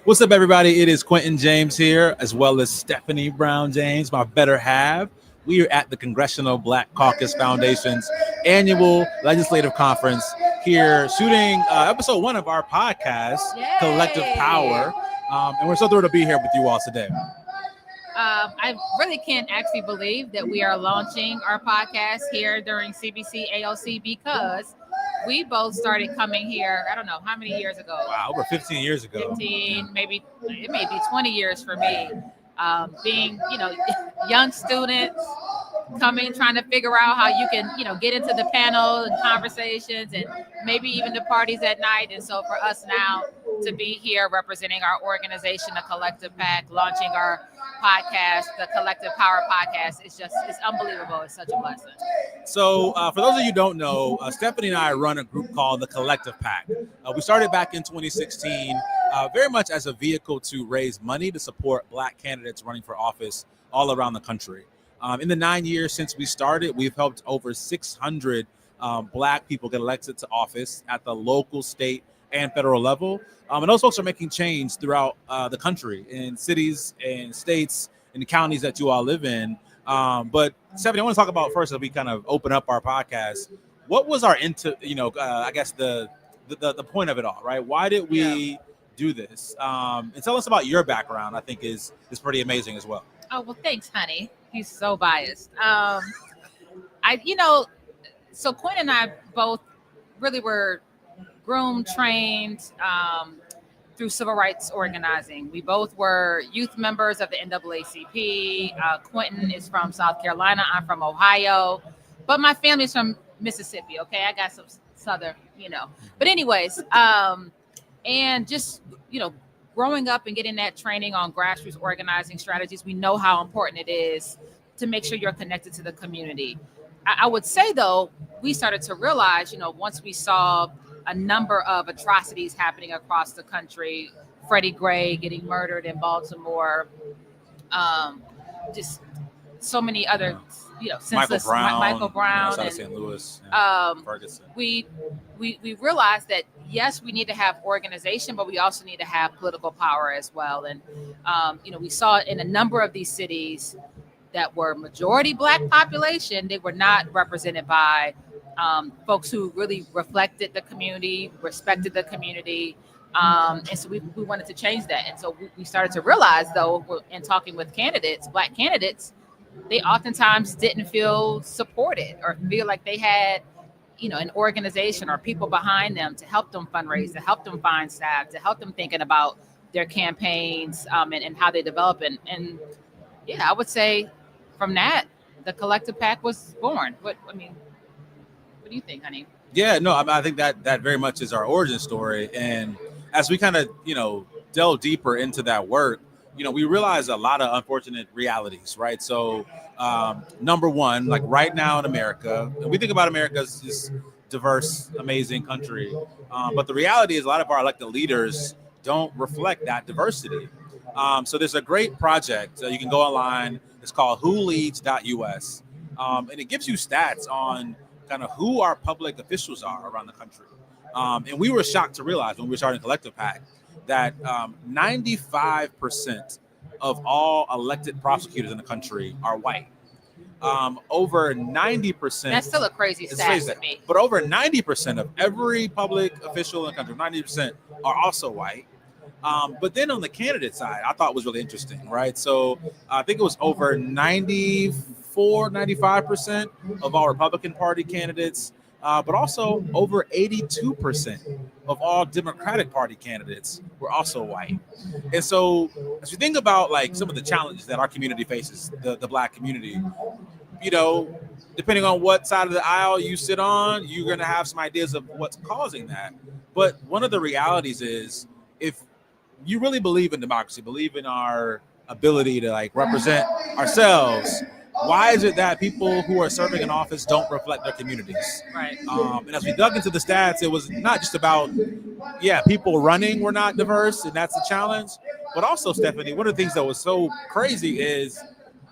What's up, everybody? It is Quentin James here, as well as Stephanie Brown James, my better half. We are at the Congressional Black Caucus Foundation's annual legislative conference here, shooting episode 1 of our podcast, Collective Power. And we're so thrilled to be here with you all today. I really can't actually believe that we are launching our podcast here during CBC AOC because we both started coming here, I don't know how many years ago. Wow, over 15 years ago. 15, maybe it may be 20 years for me. Being, young students coming, trying to figure out how you can, get into the panel and conversations and maybe even the parties at night. And so for us now to be here representing our organization, the Collective PAC, launching our podcast, the Collective Power Podcast, it's unbelievable. It's such a blessing. So for those of you who don't know, Stephanie and I run a group called the Collective PAC. We started back in 2016, very much as a vehicle to raise money to support Black candidates running for office all around the country. In the 9 years since we started, we've helped over 600 Black people get elected to office at the local, state, and federal level. And those folks are making change throughout the country, in cities and states, in the counties that you all live in. But Stephanie, I want to talk about first, as we kind of open up our podcast, what was our I guess the point of it all, right? Why did we do this? And tell us about your background. I think is pretty amazing as well. Oh, well, thanks, honey. He's so biased. So Quinn and I both really were groomed, trained through civil rights organizing. We both were youth members of the NAACP. Quentin is from South Carolina. I'm from Ohio, but my family's from Mississippi. Okay, I got some Southern, But anyways, and just growing up and getting that training on grassroots organizing strategies, we know how important it is to make sure you're connected to the community. I would say, though, we started to realize, once we saw a number of atrocities happening across the country, Freddie Gray getting murdered in Baltimore, just so many other, senseless Michael Brown outside of St. Louis, Ferguson. We realized that, yes, we need to have organization, but we also need to have political power as well. And, we saw it in a number of these cities that were majority Black population. They were not represented by folks who really reflected the community, respected the community. And so we wanted to change that. And so we started to realize, though, in talking with candidates, Black candidates, they oftentimes didn't feel supported or feel like they had, an organization or people behind them to help them fundraise, to help them find staff, to help them thinking about their campaigns and how they develop. And I would say from that, the Collective PAC was born. What do you think, honey? Yeah, no, I think that very much is our origin story. And as we kind of, delve deeper into that work, we realize a lot of unfortunate realities, right? So number one, like right now in America, and we think about America as this diverse, amazing country. But the reality is a lot of our elected leaders don't reflect that diversity. So there's a great project. You can go online. It's called wholeads.us. And it gives you stats on kind of who our public officials are around the country. And we were shocked to realize when we were starting Collective PAC that 95% of all elected prosecutors in the country are white. Over 90%. That's still a crazy stat to me. But over 90% of every public official in the country, 90% are also white. But then on the candidate side, I thought was really interesting, right? So I think it was over 95% of all Republican Party candidates, but also over 82% of all Democratic Party candidates were also white. And so as you think about like some of the challenges that our community faces, the Black community, depending on what side of the aisle you sit on, you're going to have some ideas of what's causing that. But one of the realities is, if you really believe in democracy, believe in our ability to like represent ourselves, why is it that people who are serving in office don't reflect their communities? Right. And as we dug into the stats, it was not just about, people running were not diverse, and that's a challenge. But also, Stephanie, one of the things that was so crazy is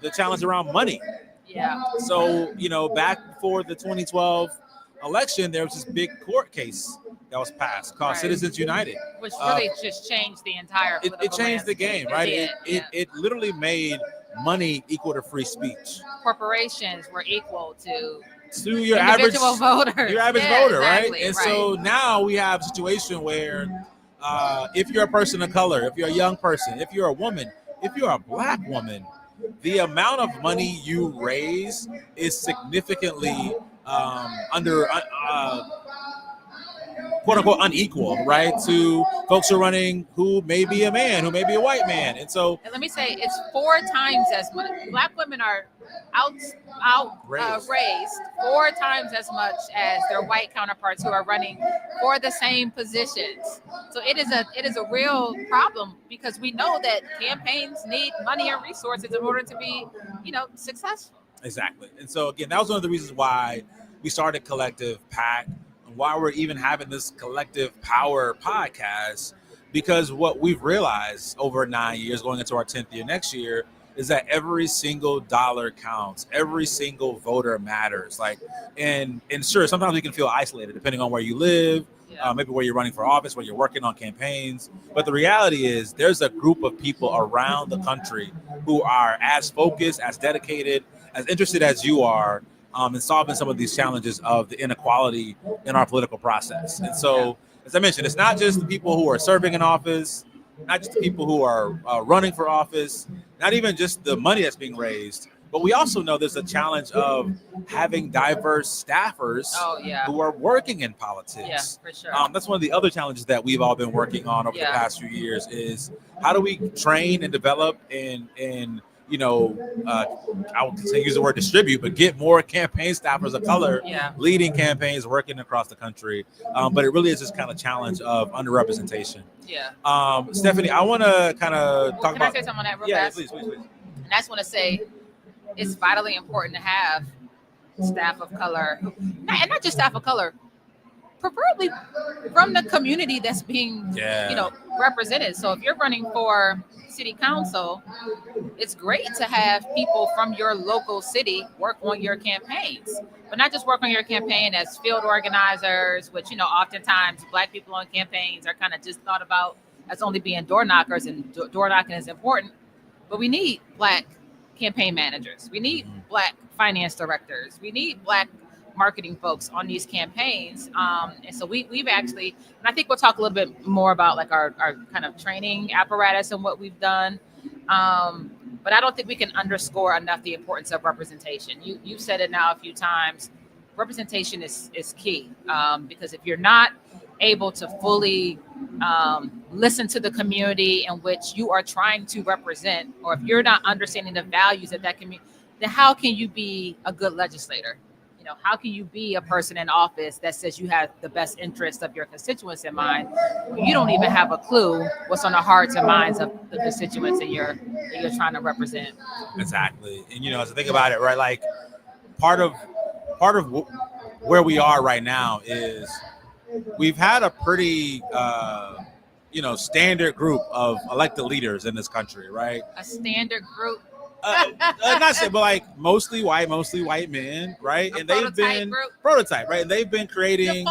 the challenge around money. Yeah. So, back for the 2012 election, there was this big court case that was passed called Right. Citizens United. Which really just changed the entire It political changed the landscape. game, right? It did, It literally made money equal to free speech. Corporations were equal to your individual average voters. your average Yeah, voter, exactly, right? And so now we have a situation where if you're a person of color, if you're a young person, if you're a woman, if you're a Black woman, the amount of money you raise is significantly under quote unquote unequal, right? To folks who are running who may be a man, who may be a white man. And so, and let me say, it's 4 times as much. Black women are raised 4 times as much as their white counterparts who are running for the same positions. So it is a real problem, because we know that campaigns need money and resources in order to be, successful. Exactly. And so again, that was one of the reasons why we started Collective PAC and why we're even having this Collective Power podcast, because what we've realized over 9 years, going into our 10th year next year, is that every single dollar counts. Every single voter matters. And sure, sometimes we can feel isolated depending on where you live, maybe where you're running for office, where you're working on campaigns. But the reality is there's a group of people around the country who are as focused, as dedicated, as interested as you are in solving some of these challenges of the inequality in our political process. And so, as I mentioned, it's not just the people who are serving in office, not just the people who are running for office, not even just the money that's being raised, but we also know there's a challenge of having diverse staffers who are working in politics. Yeah, for sure. That's one of the other challenges that we've all been working on over the past few years is how do we train and develop and I would use the word distribute, but get more campaign staffers of color leading campaigns, working across the country. But it really is this kind of challenge of underrepresentation. Yeah. Stephanie, I want to kind of talk about. Can I say something on that real fast? Please. And I just want to say it's vitally important to have staff of color, and not just staff of color, preferably from the community that's being, represented. So if you're running for city council, it's great to have people from your local city work on your campaigns, but not just work on your campaign as field organizers, which, oftentimes Black people on campaigns are kind of just thought about as only being door knockers, and door knocking is important, but we need Black campaign managers. We need Black finance directors. We need Black marketing folks on these campaigns. And so we've actually, and I think we'll talk a little bit more about like our kind of training apparatus and what we've done. But I don't think we can underscore enough the importance of representation. You've said it now a few times. Representation is key, because if you're not able to fully listen to the community in which you are trying to represent, or if you're not understanding the values of that community, then how can you be a good legislator? How can you be a person in office that says you have the best interest of your constituents in mind when you don't even have a clue what's on the hearts and minds of the constituents that you're trying to represent? Exactly. And as I think about it, right, like part of where we are right now is we've had a pretty standard group of elected leaders in this country, right? A standard group. Not say, but like mostly white men, right? And they've been prototype, right? And they've been creating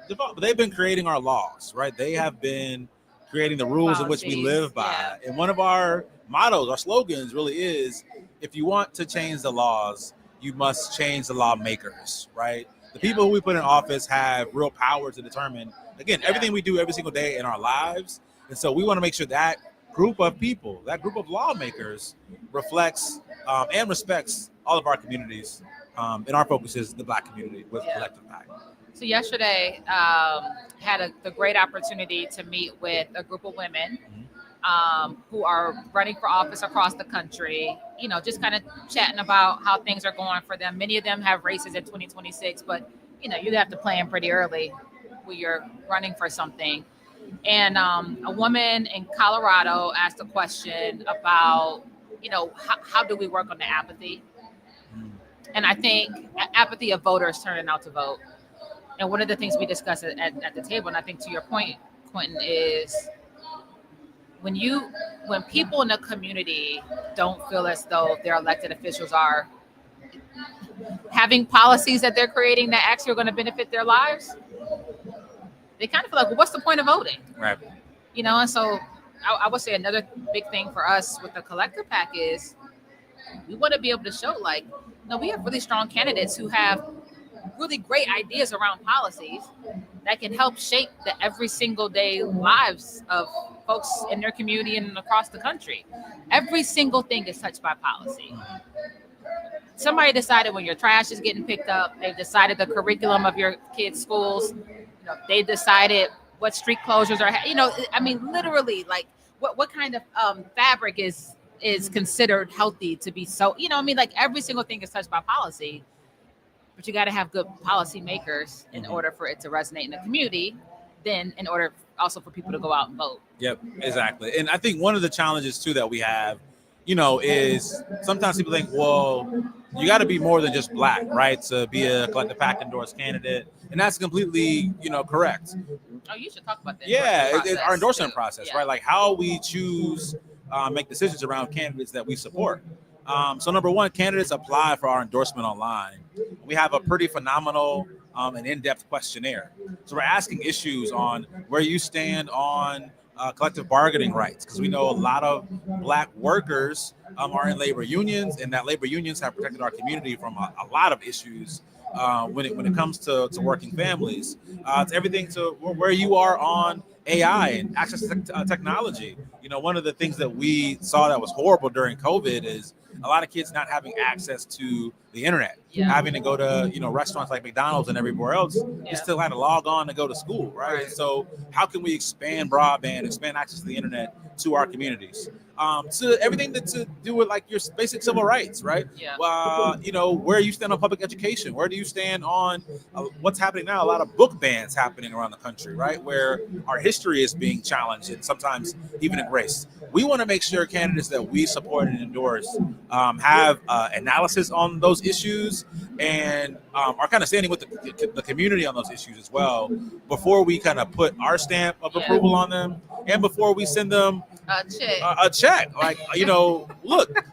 default, but they've been creating our laws, right? They have been creating the rules in which we live by. Yeah. And one of our mottos, our slogans, really is: if you want to change the laws, you must change the lawmakers, right? The people who we put in office have real power to determine, again, everything we do every single day in our lives. And so we want to make sure that group of people, that group of lawmakers, reflects and respects all of our communities. And our focus is the Black community with Collective PAC. So yesterday, had the great opportunity to meet with a group of women who are running for office across the country, just kind of chatting about how things are going for them. Many of them have races in 2026, but, you have to plan pretty early when you're running for something. And a woman in Colorado asked a question about, how do we work on the apathy? And I think apathy of voters turning out to vote. And one of the things we discussed at the table, and I think to your point, Quentin, is when people in the community don't feel as though their elected officials are having policies that they're creating that actually are going to benefit their lives, they kind of feel like, well, what's the point of voting? Right. And so I would say another big thing for us with the Collective PAC is we want to be able to show, like, no, we have really strong candidates who have really great ideas around policies that can help shape the every single day lives of folks in their community and across the country. Every single thing is touched by policy. Somebody decided when your trash is getting picked up. They've decided the curriculum of your kids' schools. They decided what street closures are. I mean, literally, like what kind of fabric is considered healthy to be so. I mean, like every single thing is touched by policy. But you got to have good policy makers in order for it to resonate in the community. Then, in order also for people to go out and vote. Yep, exactly. And I think one of the challenges too that we have, is sometimes people think, well, you got to be more than just Black, right, to be a Collective PAC endorsed candidate, and that's completely, correct. Oh, you should talk about that. Yeah, it's our endorsement process, yeah. right? Like how we choose, make decisions around candidates that we support. So number one, candidates apply for our endorsement online. We have a pretty phenomenal and in-depth questionnaire. So we're asking issues on where you stand on collective bargaining rights, because we know a lot of Black workers are in labor unions, and that labor unions have protected our community from a lot of issues when it comes to working families. It's everything to where you are on AI and access to technology. One of the things that we saw that was horrible during COVID is a lot of kids not having access to the internet, having to go to restaurants like McDonald's and everywhere else. You still had to log on to go to school, right? And so how can we expand broadband, expand access to the internet to our communities? To everything to do with like your basic civil rights, right? Where you stand on public education, where do you stand on what's happening now? A lot of book bans happening around the country, right? Where our history is being challenged and sometimes even embraced. We want to make sure candidates that we support and endorse have analysis on those issues and are kind of standing with the community on those issues as well before we kind of put our stamp of approval on them and before we send them a check. Like, look,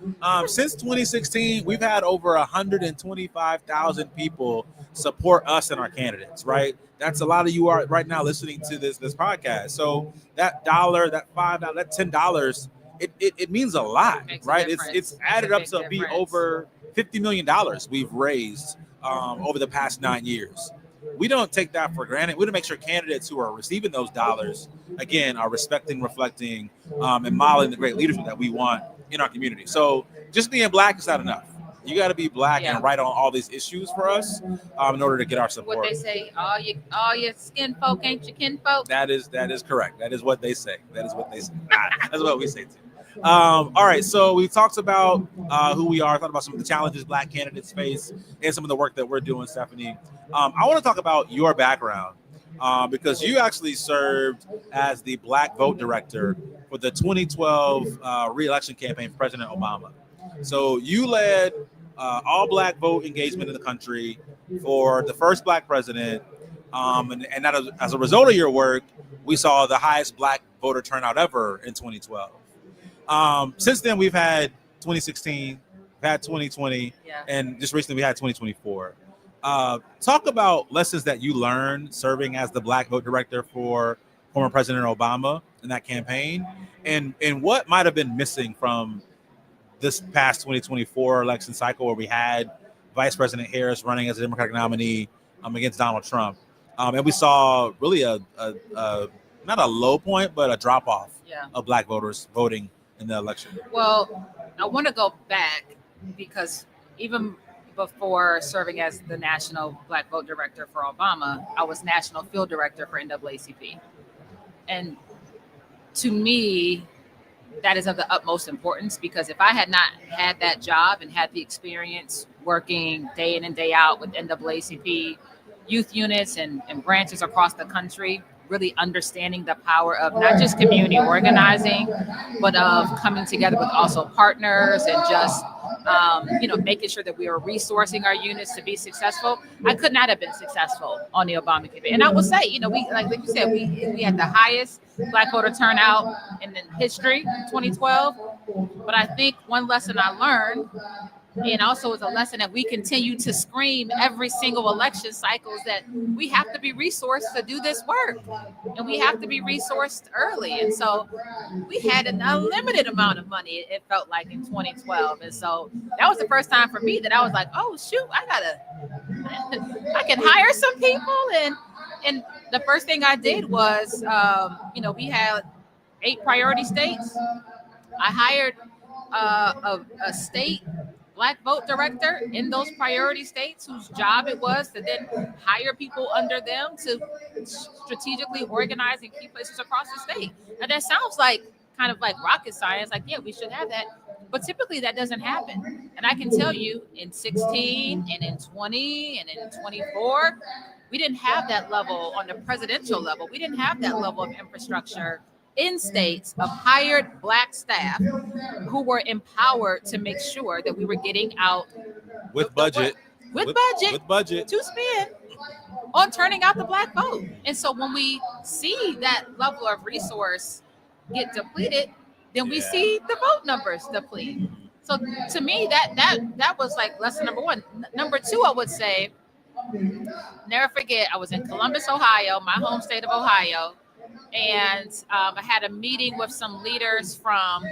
since 2016, we've had over 125,000 people support us and our candidates, right? That's a lot of you are right now listening to this podcast. So that $1, that $5, that $10, it means a lot, right? It's added up to be over $50 million we've raised over the past 9 years. We don't take that for granted. We want to make sure candidates who are receiving those dollars, again, are respecting, reflecting, and modeling the great leadership that we want in our community. So just being Black is not enough. You got to be Black and right on all these issues for us in order to get our support. What they say, all your skin folk ain't your kin folk. That is correct. That is what they say. That's what we say too. All right, so we talked about who we are, talked about some of the challenges Black candidates face, and some of the work that we're doing, Stephanie. I want to talk about your background because you actually served as the Black Vote Director for the 2012 re-election campaign for President Obama. So you led all Black vote engagement in the country for the first Black president, and that as a result of your work, we saw the highest Black voter turnout ever in 2012. Since then, we've had 2016, we've had 2020, and just recently we had 2024. Talk about lessons that you learned serving as the Black Vote Director for former President Obama in that campaign, and what might have been missing from this past 2024 election cycle where we had Vice President Harris running as a Democratic nominee against Donald Trump. And we saw really a not a low point, but a drop off of Black voters voting in the election. Well, I want to go back because even before serving as the National Black Vote Director for Obama, I was National Field Director for NAACP. And to me, that is of the utmost importance because if I had not had that job and had the experience working day in and day out with NAACP youth units and branches across the country, really understanding the power of not just community organizing, but of coming together with also partners and just, making sure that we are resourcing our units to be successful. I could not have been successful on the Obama campaign. And I will say, we, like you said, we had the highest Black voter turnout in history, 2012. But I think one lesson I learned And also it's a lesson that we continue to scream every single election cycles that we have to be resourced to do this work. And we have to be resourced early. And so we had an unlimited amount of money, it felt like, in 2012. And so that was the first time for me that I was like, oh shoot, I can hire some people. And the first thing I did was, we had 8 priority states. I hired a state Black vote director in those priority states whose job it was to then hire people under them to strategically organize in key places across the state. And that sounds like kind of like rocket science, like, yeah, we should have that. But typically that doesn't happen. And I can tell you in 16 and in 20 and in 24, we didn't have that level on the presidential level. We didn't have that level of infrastructure in states of hired Black staff who were empowered to make sure that we were getting out with budget to spend on turning out the Black vote. And so when we see that level of resource get depleted, then we see the vote numbers deplete. So to me, that was like lesson number 1. Number 2, I would say, never forget, I was in Columbus, Ohio, my home state of Ohio. And I had a meeting with some leaders from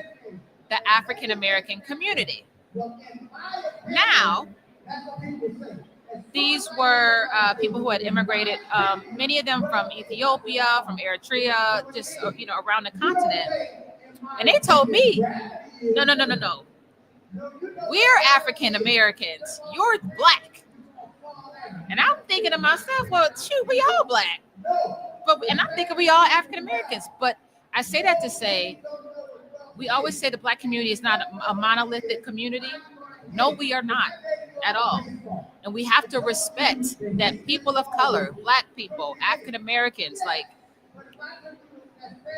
the African American community. Now, these were people who had immigrated, many of them from Ethiopia, from Eritrea, just around the continent. And they told me, no. We're African Americans. You're Black. And I'm thinking to myself, well, shoot, we all Black. And I'm thinking we all African Americans. But I say that to say, we always say the Black community is not a monolithic community. No, we are not at all. And we have to respect that people of color, Black people, African Americans, like,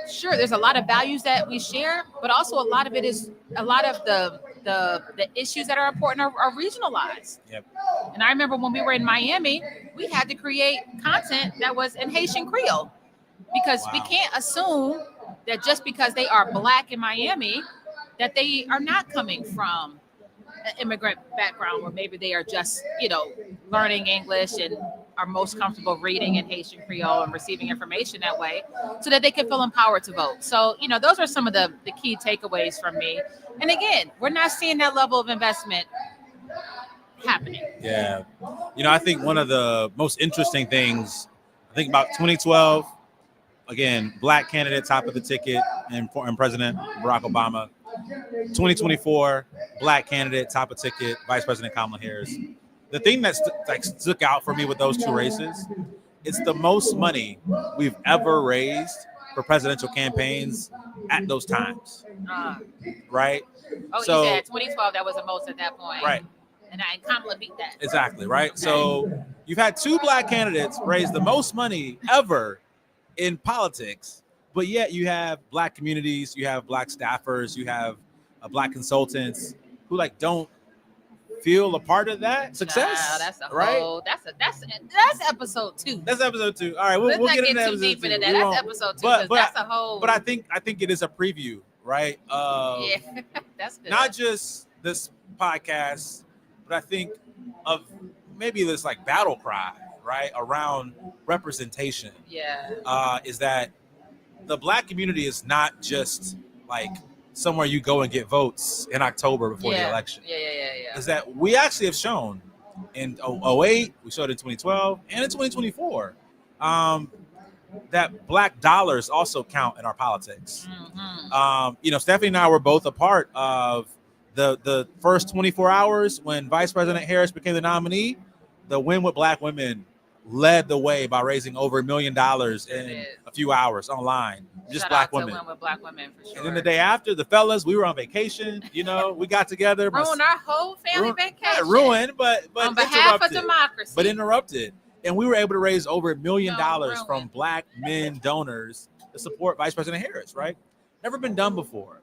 sure, there's a lot of values that we share, but also a lot of it is a lot of the issues that are important are regionalized. Yep. And I remember when we were in Miami, we had to create content that was in Haitian Creole because we can't assume that just because they are Black in Miami, that they are not coming from an immigrant background where maybe they are just, learning English and are most comfortable reading in Haitian Creole and receiving information that way so that they can feel empowered to vote. So, those are some of the key takeaways from me. And again, we're not seeing that level of investment happening. Yeah. I think one of the most interesting things, I think about 2012, again, Black candidate, top of the ticket, and President Barack Obama. 2024, Black candidate, top of ticket, Vice President Kamala Harris. The thing that stuck out for me with those two races, it's the most money we've ever raised for presidential campaigns at those times. Right? Oh, so, you said 2012, that was the most at that point. Right. And Kamala beat that. Exactly, right? Okay. So you've had 2 Black candidates raise the most money ever in politics, but yet you have Black communities, you have Black staffers, you have Black consultants who don't feel a part of that success. That's a right? whole, that's episode 2. That's episode 2. All right, we'll not get into too deep into that. That's episode 2. But that's a whole. But I think it is a preview, right? Yeah, that's good. Not just this podcast, but I think of maybe this battle cry, right, around representation. Yeah. Is that the Black community is not just somewhere you go and get votes in October before the election. Yeah. Is that we actually have shown in 2008, we showed in 2012, and in 2024, that Black dollars also count in our politics. Mm-hmm. Stephanie and I were both a part of the first 24 hours when Vice President Harris became the nominee. The Win with Black Women led the way by raising over $1 million in a few hours online. Just Shout Black out to women. Win with Black Women for sure. And then the day after, the fellas, we were on vacation. We got together. Ruined our whole family vacation. Not ruined, but on behalf of interrupted. democracy. But interrupted. And we were able to raise over $1 million from Black men donors to support Vice President Harris, right? Never been done before.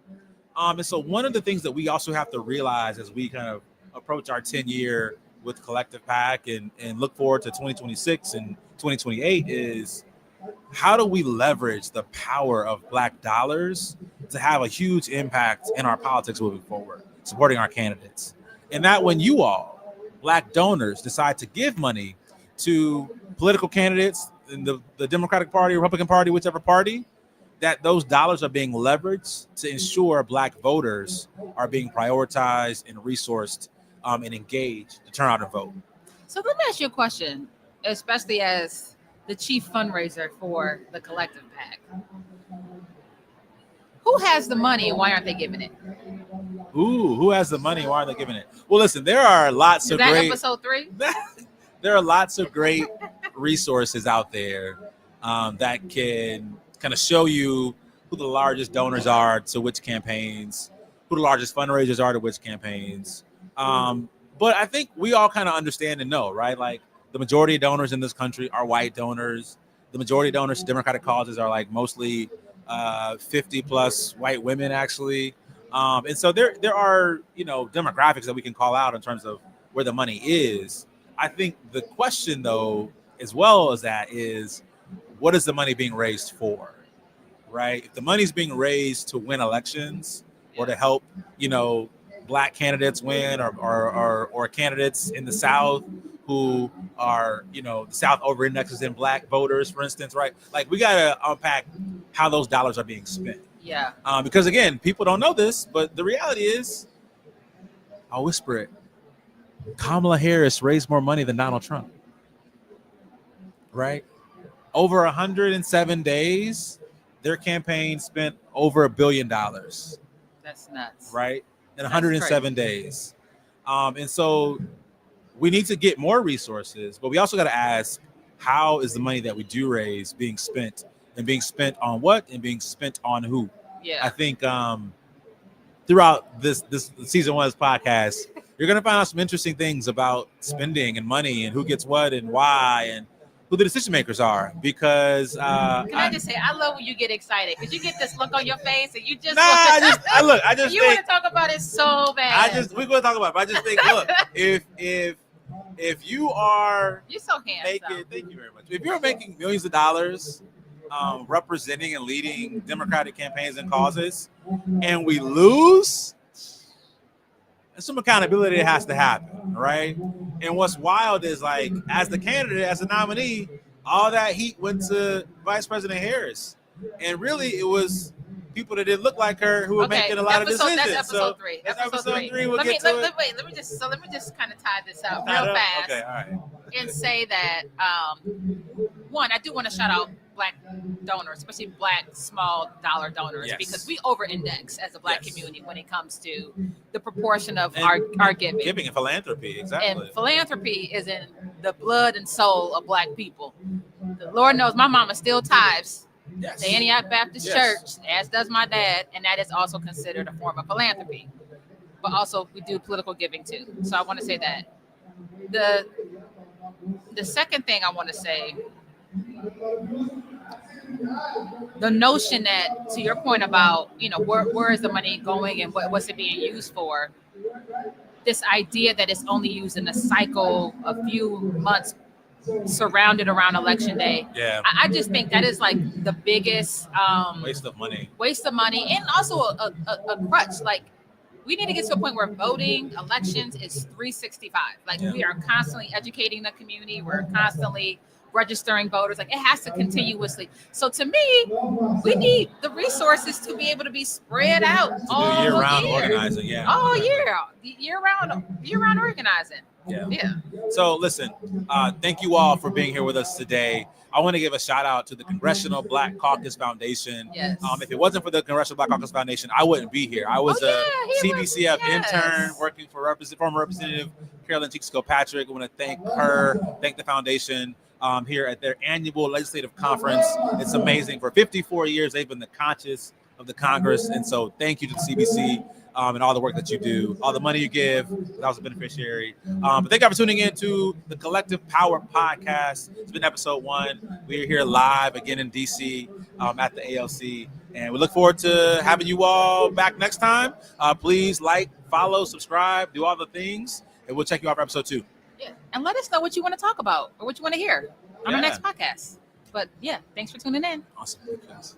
And so one of the things that we also have to realize as we kind of approach our 10-year with Collective PAC and look forward to 2026 and 2028 is how do we leverage the power of Black dollars to have a huge impact in our politics moving forward, supporting our candidates. And that when you all, Black donors, decide to give money to political candidates in the Democratic Party, Republican Party, whichever party, that those dollars are being leveraged to ensure Black voters are being prioritized and resourced and engaged to turn out and vote. So let me ask you a question, especially as the chief fundraiser for the Collective PAC. Who has the money and why aren't they giving it? Ooh, who has the money? Why are they giving it? Well, listen, there are lots of great episode 3? There are lots of great resources out there that can kind of show you who the largest donors are to which campaigns, who the largest fundraisers are to which campaigns. But I think we all kind of understand and know, right? Like the majority of donors in this country are white donors. The majority of donors to Democratic causes are like mostly 50 plus white women, actually. And so there are, demographics that we can call out in terms of where the money is. I think the question, though, as well as that, is what is the money being raised for, right? If the money's being raised to win elections or to help, Black candidates win or candidates in the South who are, the South over indexes in Black voters, for instance, right? Like we got to unpack how those dollars are being spent. Yeah. Because again, people don't know this, but the reality is, I'll whisper it, Kamala Harris raised more money than Donald Trump, right? Over 107 days, their campaign spent over $1 billion. That's nuts. Right? In 107 days. And so we need to get more resources, but we also got to ask, how is the money that we do raise being spent, and being spent on what, and being spent on who? Yeah. I think throughout this season 1 of this podcast, you're going to find out some interesting things about spending and money and who gets what and why and who the decision makers are. Because can I just say, I love when you get excited because you get this look on your face and you just I just you think, want to talk about it so bad. we're going to talk about it. But I just think, look, if you are, you're so handsome. Thank you very much. If you're making millions of dollars representing and leading Democratic campaigns and causes, and we lose, there's some accountability that has to happen, right? And what's wild is, like, as the candidate, as a nominee, all that heat went to Vice President Harris, and really it was people that didn't look like her who were making a lot of decisions. That's episode 3. That's episode 3. We'll let get me to it. Let me just kind of tie this up real fast. Okay, all right. And say that one, I do want to shout out Black donors, especially Black small dollar donors, because we over-index as a Black community when it comes to the proportion of our giving. Giving and philanthropy, exactly. And philanthropy is in the blood and soul of Black people. The Lord knows my mama still tithes the Antioch Baptist Church, as does my dad, and that is also considered a form of philanthropy. But also we do political giving too. So I want to say that. The second thing I want to say, the notion that, to your point about, where is the money going and what's it being used for, this idea that it's only used in a cycle, a few months surrounded around election day. Yeah. I just think that is like the biggest waste of money, and also a crutch. Like, we need to get to a point where voting, elections is 365. Like, we are constantly educating the community. We're constantly registering voters. Like, it has to continuously. So to me, we need the resources to be able to be spread out all year-round year. Organizing. All year. Year-round organizing. Yeah. So listen, thank you all for being here with us today. I want to give a shout out to the Congressional Black Caucus Foundation. Yes. If it wasn't for the Congressional Black Caucus Foundation, I wouldn't be here. I was a CBCF intern working for former Representative Carolyn Cheeks-Kilpatrick. I want to thank her, thank the foundation here at their annual legislative conference. It's amazing. For 54 years, they've been the conscience of the Congress. And so thank you to the CBC. And all the work that you do, all the money you give. I was a beneficiary. But thank you for tuning in to the Collective Power Podcast. It's been episode 1. We're here live again in DC at the ALC. And we look forward to having you all back next time. Please like, follow, subscribe, do all the things. And we'll check you out for episode 2. Yeah. And let us know what you want to talk about or what you want to hear on our next podcast. But thanks for tuning in. Awesome. Thanks.